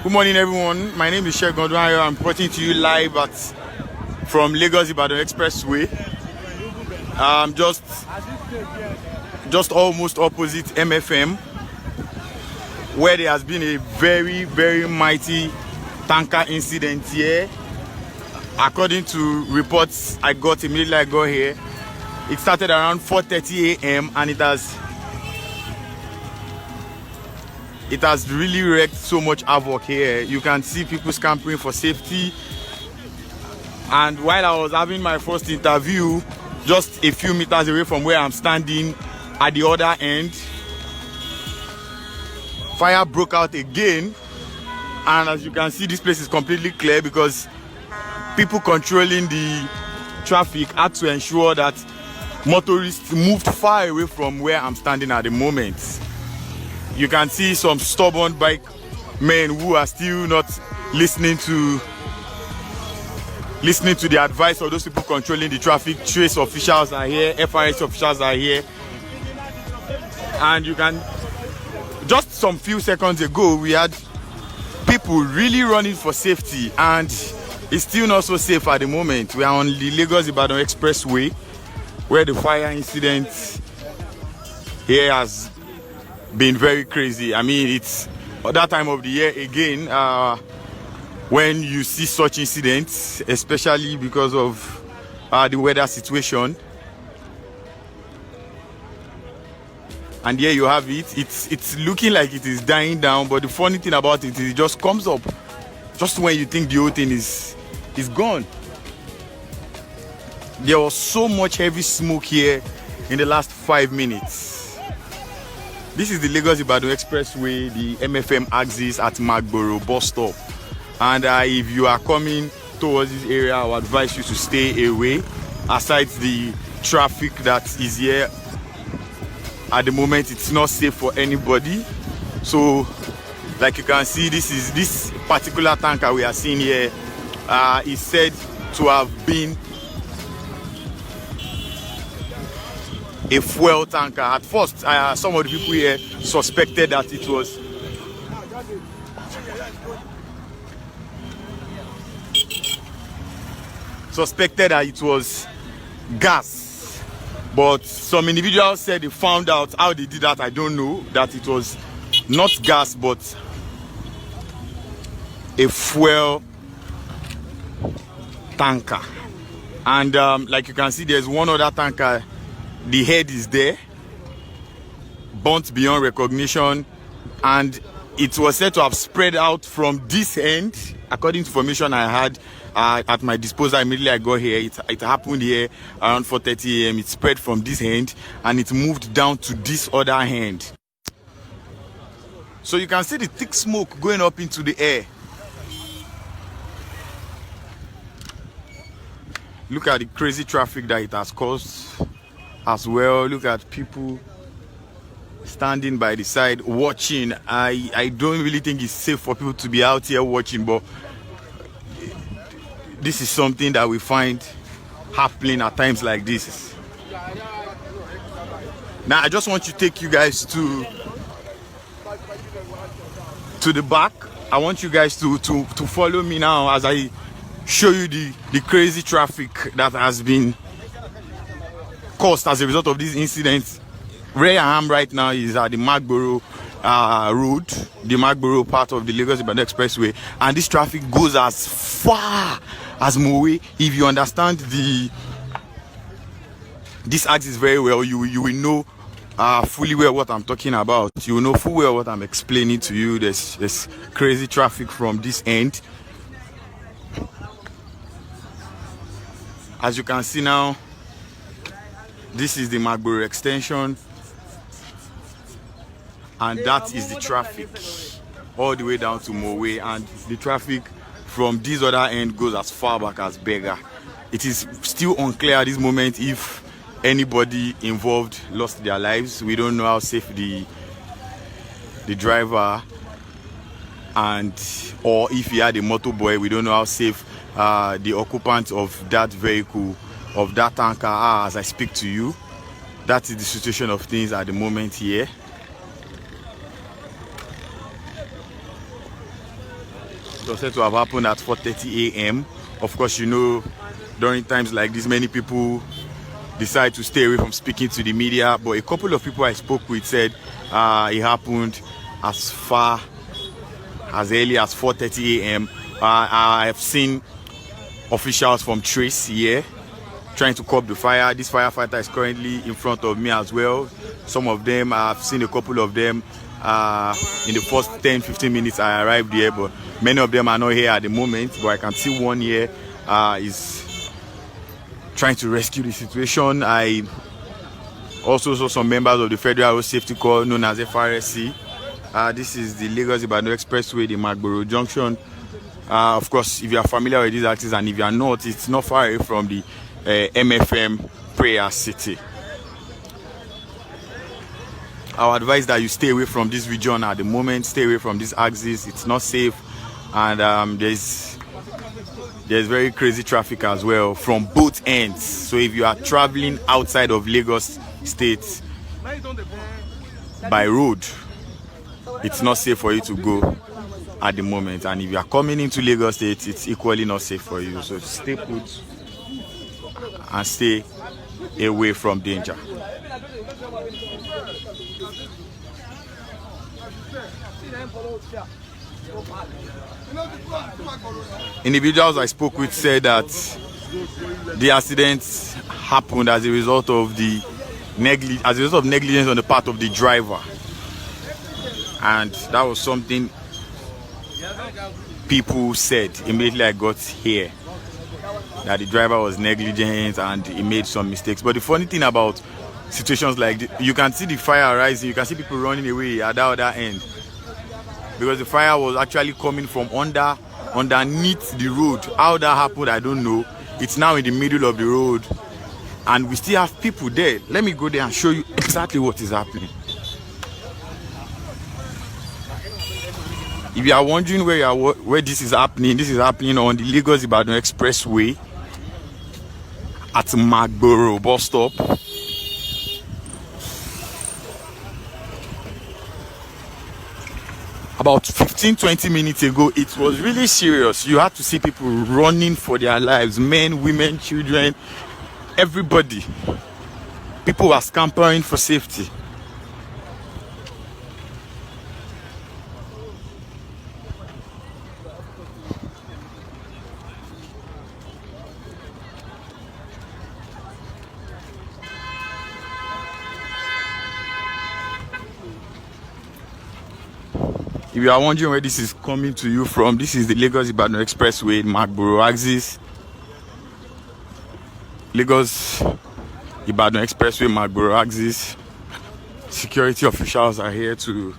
Good morning, everyone. My name is Shegun. I'm reporting to you live from Lagos Ibadan Expressway. Just almost opposite MFM, where there has been a very, very mighty tanker incident here. According to reports I got immediately I got here, it started around 4:30 a.m. and it has really wreaked so much havoc here. You can see people scampering for safety. And while I was having my first interview, just a few meters away from where I'm standing at the other end, fire broke out again. And as you can see, this place is completely clear because people controlling the traffic had to ensure that motorists moved far away from where I'm standing at the moment. You can see some stubborn bike men who are still not listening to the advice of those people controlling the traffic. Trace officials are here, FRS officials are here. And you can, just some few seconds ago, we had people really running for safety, and it's still not so safe at the moment. We are on the Lagos Ibadan Expressway, where the fire incident here has been very crazy. I mean, it's that time of the year again when you see such incidents, especially because of the weather situation. And here you have it. It's looking like it is dying down, but the funny thing about it is it just comes up just when you think the whole thing is gone. There was so much heavy smoke here in the last 5 minutes. This is the Lagos Ibadan Expressway, the MFM axis at Magboro Bus-Stop. And if you are coming towards this area, I would advise you to stay away. Aside the traffic that is here at the moment, it's not safe for anybody. So, like you can see, this particular tanker we are seeing here is said to have been a fuel tanker. At first, some of the people here suspected that it was gas, but some individuals said they found out how they did that. I don't know, that it was not gas but a fuel tanker. And like you can see, there's one other tanker. The head is there, burnt beyond recognition, and it was said to have spread out from this end. According to information I had at my disposal immediately I got here, it happened here around 4:30 a.m. It spread from this end and it moved down to this other end. So you can see the thick smoke going up into the air. Look at the crazy traffic that it has caused as well. Look at people standing by the side watching. I don't really think it's safe for people to be out here watching, but this is something that we find happening at times like this. Now I just want to take you guys to the back. I want you guys to follow me now as I show you the crazy traffic that has been caused as a result of these incidents. Where I am right now is at the Magboro road, the Magboro part of the Lagos Ibadan Expressway, and this traffic goes as far as Mowe. If you understand this axis very well, you will know fully well what I'm talking about. You will know full well what I'm explaining to you. There's crazy traffic from this end. As you can see now, this is the Magboro extension, and that is the traffic all the way down to Mowe, and the traffic from this other end goes as far back as Bega. It is still unclear at this moment if anybody involved lost their lives. We don't know how safe the driver or if he had a motorboy. We don't know how safe the occupants of that vehicle, of that tanker are as I speak to you. That is the situation of things at the moment here. was said to have happened at 4:30 a.m. Of course, you know, during times like this, many people decide to stay away from speaking to the media. But a couple of people I spoke with said it happened as far as early as 4:30 a.m. I have seen officials from Trace here trying to curb the fire. This firefighter is currently in front of me as well. Some of them, I've seen a couple of them in the first 10-15 minutes I arrived here, but many of them are not here at the moment. But I can see one here is trying to rescue the situation. I also saw some members of the Federal Road Safety Corps known as FRSC. This is the Lagos Ibadan Expressway, the Magboro Junction. Of course, if you are familiar with these axes, and if you are not, it's not far away from the MFM Prayer City. I would advise that you stay away from this region at the moment. Stay away from this axis. It's not safe, and there's very crazy traffic as well from both ends. So if you are traveling outside of Lagos State by road, it's not safe for you to go at the moment. And if you are coming into Lagos State, it's equally not safe for you. So stay put and stay away from danger. Individuals I spoke with said that the accident happened as a result of negligence on the part of the driver, and that was something people said immediately I got here, that the driver was negligent and he made some mistakes. But the funny thing about situations like this, you can see the fire rising, you can see people running away at the other end, because the fire was actually coming from underneath the road. How that happened, I don't know. It's now in the middle of the road, and we still have people there. Let me go there and show you exactly what is happening. If you are wondering where this is happening on the Lagos Ibadan Expressway at Magboro Bus-Stop. About 15-20 minutes ago, it was really serious. You had to see people running for their lives, men, women, children, everybody. People were scampering for safety. If you are wondering where this is coming to you from, this is the Lagos Ibadan Expressway, Magboro axis. Lagos Ibadan Expressway, Magboro axis. Security officials are here to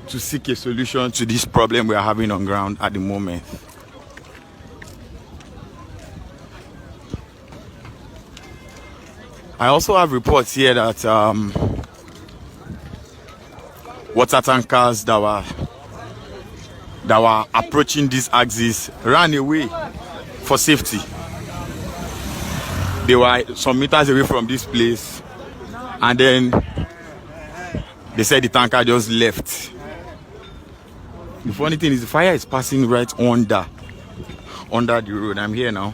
seek a solution to this problem we are having on ground at the moment. I also have reports here that water tankers that were approaching this axis ran away for safety. They were some meters away from this place, and then they said the tanker just left. The funny thing is the fire is passing right under the road. I'm here now,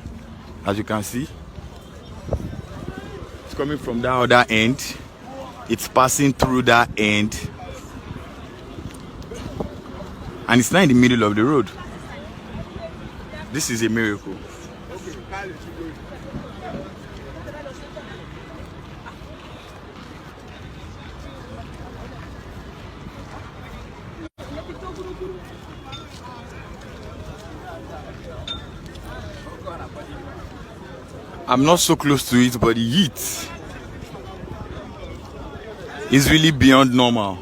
as you can see. It's coming from that other end. It's passing through that end, and it's not in the middle of the road. This is a miracle. I'm not so close to it, but the heat is really beyond normal.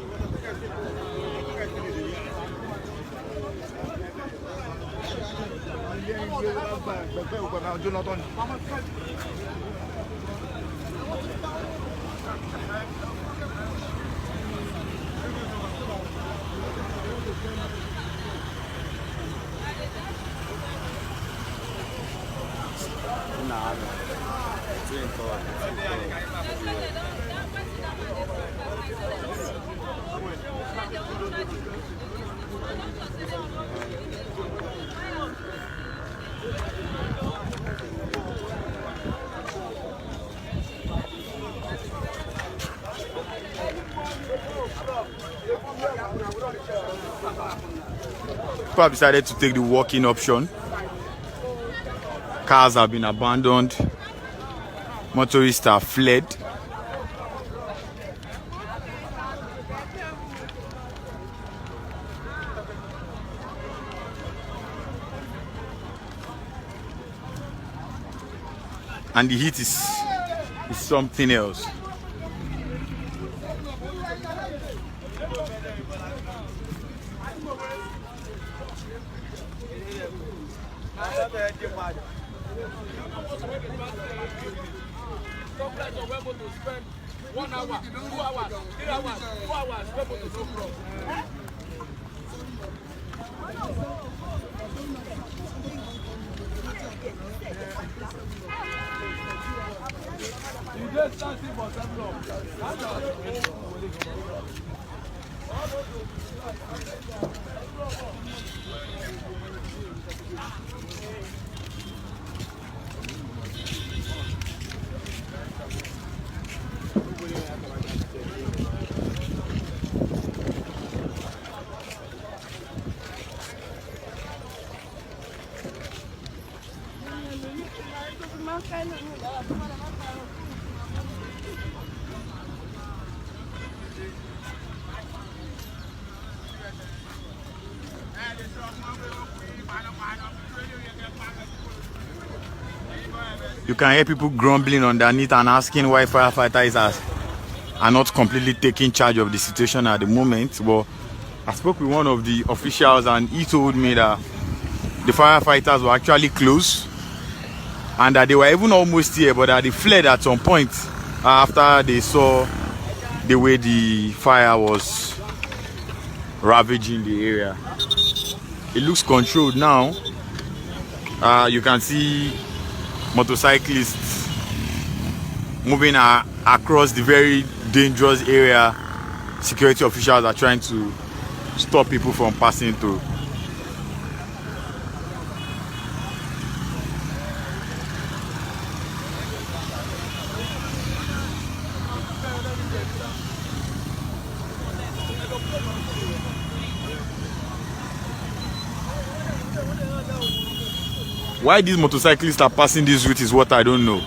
People have decided to take the walking option. Cars have been abandoned. Motorists have fled. And the heat is something else. You can hear people grumbling underneath and asking why firefighters are not completely taking charge of the situation at the moment. But I spoke with one of the officials and he told me that the firefighters were actually close and that they were even almost here, but that they fled at some point after they saw the way the fire was ravaging the area. It looks controlled now. You can see motorcyclists moving across the very dangerous area. Security officials are trying to stop people from passing through. Why these motorcyclists are passing this route is what I don't know.